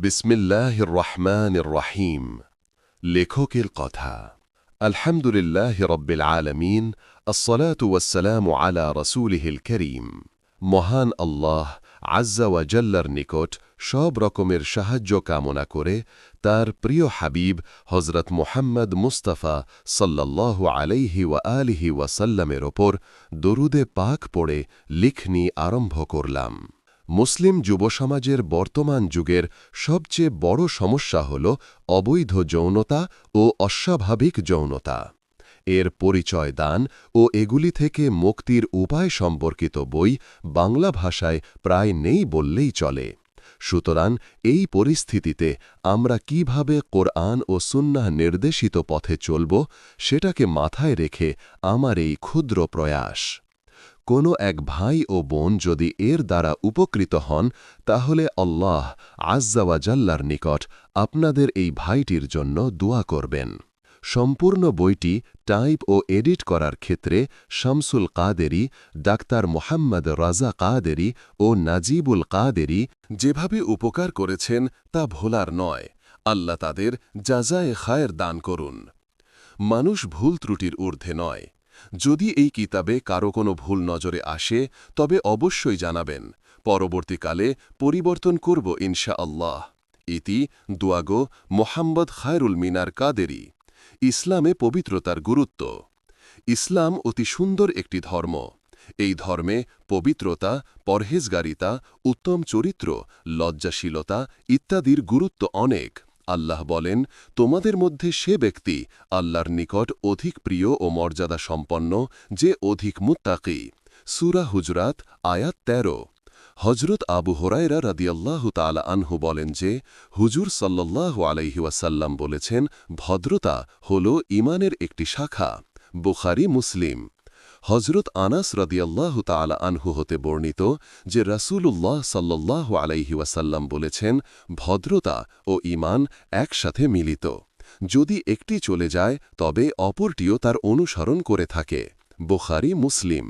বিসমিল্লাহির রহমানির রহিম। লেখকের কথা। আলহামদুলিল্লাহ রব্বিল আলামিন, আসসালাতু ওয়াসসালামু আলা রাসূলিহিল করিম। মহান আল্লাহ আজ্জা ওয়া জাল্লার নিকট সব রকমের সাহায্য কামনা করে তার প্রিয় হাবিব হজরত মুহাম্মদ মুস্তাফা সাল্লাল্লাহু আলাইহি ওয়া আলিহি ওয়াসাল্লামের ওপর দরুদে পাক পড়ে লিখনি আরম্ভ করলাম। মুসলিম যুবসমাজের বর্তমান যুগের সবচেয়ে বড় সমস্যা হল অবৈধ যৌনতা ও অস্বাভাবিক যৌনতা। এর পরিচয় দান ও এগুলি থেকে মুক্তির উপায় সম্পর্কিত বই বাংলা ভাষায় প্রায় নেই বললেই চলে। সুতরাং এই পরিস্থিতিতে আমরা কিভাবে কোরআন ও সুন্নাহ নির্দেশিত পথে চলব, সেটাকে মাথায় রেখে আমার এই ক্ষুদ্র প্রয়াস। কোনো এক ভাই ও বোন যদি এর দ্বারা উপকৃত হন, তাহলে আল্লাহ আজ্জা ওয়া জাল্লার নিকট আপনাদের এই ভাইটির জন্য দোয়া করবেন। সম্পূর্ণ বইটি টাইপ ও এডিট করার ক্ষেত্রে শামসুল কাদেরী, ডাক্তার মোহাম্মদ রাজা কাদেরী ও নাজিবুল কাদেরী যেভাবে উপকার করেছেন তা ভোলার নয়। আল্লাহ তাদের জাযায়ে খায়ের দান করুন। মানুষ ভুল ত্রুটির ঊর্ধ্বে নয়। যদি এই কিতাবে কারো কোনো ভুল নজরে আসে, তবে অবশ্যই জানাবেন। পরবর্তীকালে পরিবর্তন করব ইনশাআল্লাহ। ইতি দুয়াগো মোহাম্মদ খায়রুল মিনার কাদেরী। ইসলামে পবিত্রতার গুরুত্ব। ইসলাম অতি সুন্দর একটি ধর্ম। এই ধর্মে পবিত্রতা, পরহেজগারিতা, উত্তম চরিত্র, লজ্জাশীলতা ইত্যাদির গুরুত্ব অনেক। আল্লাহ বলেন, তোমাদের মধ্যে সে ব্যক্তি আল্লাহর নিকট অধিক প্রিয় ও মর্যাদা সম্পন্ন, যে অধিক মুত্তাকি। সূরা হুজরাত আয়াত 13। হজরত আবু হুরায়রা রাদিয়াল্লাহু তাআলা আনহু বলেন যে, হুজুর সাল্লাল্লাহু আলাইহি ওয়াসাল্লাম বলেছেন, ভদ্রতা হল ঈমানের একটি শাখা। বুখারী মুসলিম। হজরত আনাস রাদিয়াল্লাহু তাআলা আনহু হতে বর্ণিত যে রাসূলুল্লাহ সাল্লাল্লাহু আলাইহি ওয়াসাল্লাম বলেছেন, ভদ্রতা ও ঈমান একসাথে মিলিত। যদি একটি চলে যায়, তবে অপরটিও তার অনুসরণ করে থাকে। বুখারী মুসলিম।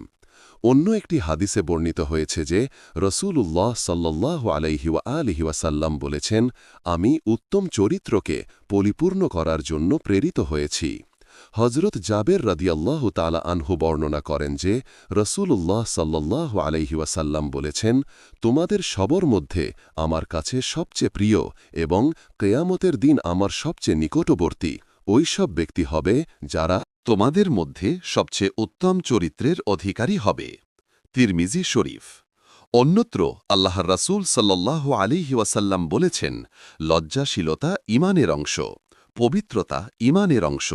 অন্য একটি হাদিসে বর্ণিত হয়েছে যে রাসূলুল্লাহ সাল্লাল্লাহু আলাইহি ওয়া আলিহি ওয়াসাল্লাম বলেছেন, আমি উত্তম চরিত্রকে পরিপূর্ণ করার জন্য প্রেরিত হয়েছি। হজরত জাবের রাদিয়াল্লাহু তাআলা আনহু বর্ণনা করেন যে রাসূলুল্লাহ সাল্লাল্লাহু আলাইহি ওয়াসাল্লাম বলেছেন, তোমাদের সবার মধ্যে আমার কাছে সবচেয়ে প্রিয় এবং কিয়ামতের দিন আমার সবচেয়ে নিকটবর্তী ওই সব ব্যক্তি হবে যারা তোমাদের মধ্যে সবচেয়ে উত্তম চরিত্রের অধিকারী হবে। তিরমিজি শরীফ। অন্যত্র আল্লাহর রাসূল সাল্লাল্লাহু আলাইহি ওয়াসাল্লাম বলেছেন, লজ্জাশীলতা ঈমানের অংশ, পবিত্রতা ঈমানের অংশ।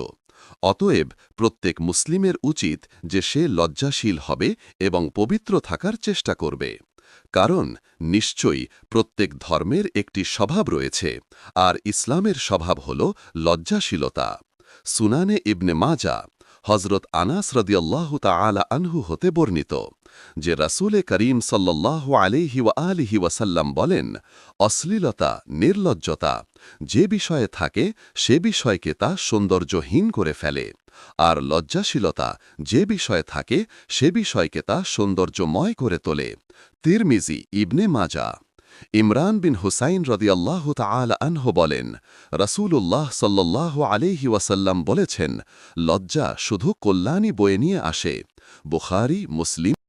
অতএব প্রত্যেক মুসলিমের উচিত যে সে লজ্জাশীল হবে এবং পবিত্র থাকার চেষ্টা করবে। কারণ নিশ্চয়ই প্রত্যেক ধর্মের একটি স্বভাব রয়েছে, আর ইসলামের স্বভাব হল লজ্জাশীলতা। সুনানে ইবনে মাজা। হজরত আনাস রাদিয়াল্লাহু তাআলা আনহু হতে বর্ণিত যে রাসূলে করিম সাল্লাল্লাহু আলাইহি ওয়া আলিহি ওয়াসাল্লাম বলেন, অশ্লীলতা, নির্লজ্জতা যে বিষয়ে থাকে সে বিষয়কে তা সৌন্দর্যহীন করে ফেলে, আর লজ্জাশীলতা যে বিষয়ে থাকে সে বিষয়কে তা সৌন্দর্যময় করে তোলে। তিরমিজি ইবনে মাজা। ইমরান বিন হুসাইন রাদিয়াল্লাহু তাআলা আনহু বলেন, রাসূলুল্লাহ সাল্লাল্লাহু আলাইহি ওয়াসাল্লাম বলেছেন, লজ্জা শুধু কল্যাণই বয়ে নিয়ে আসে। বুখারী মুসলিম।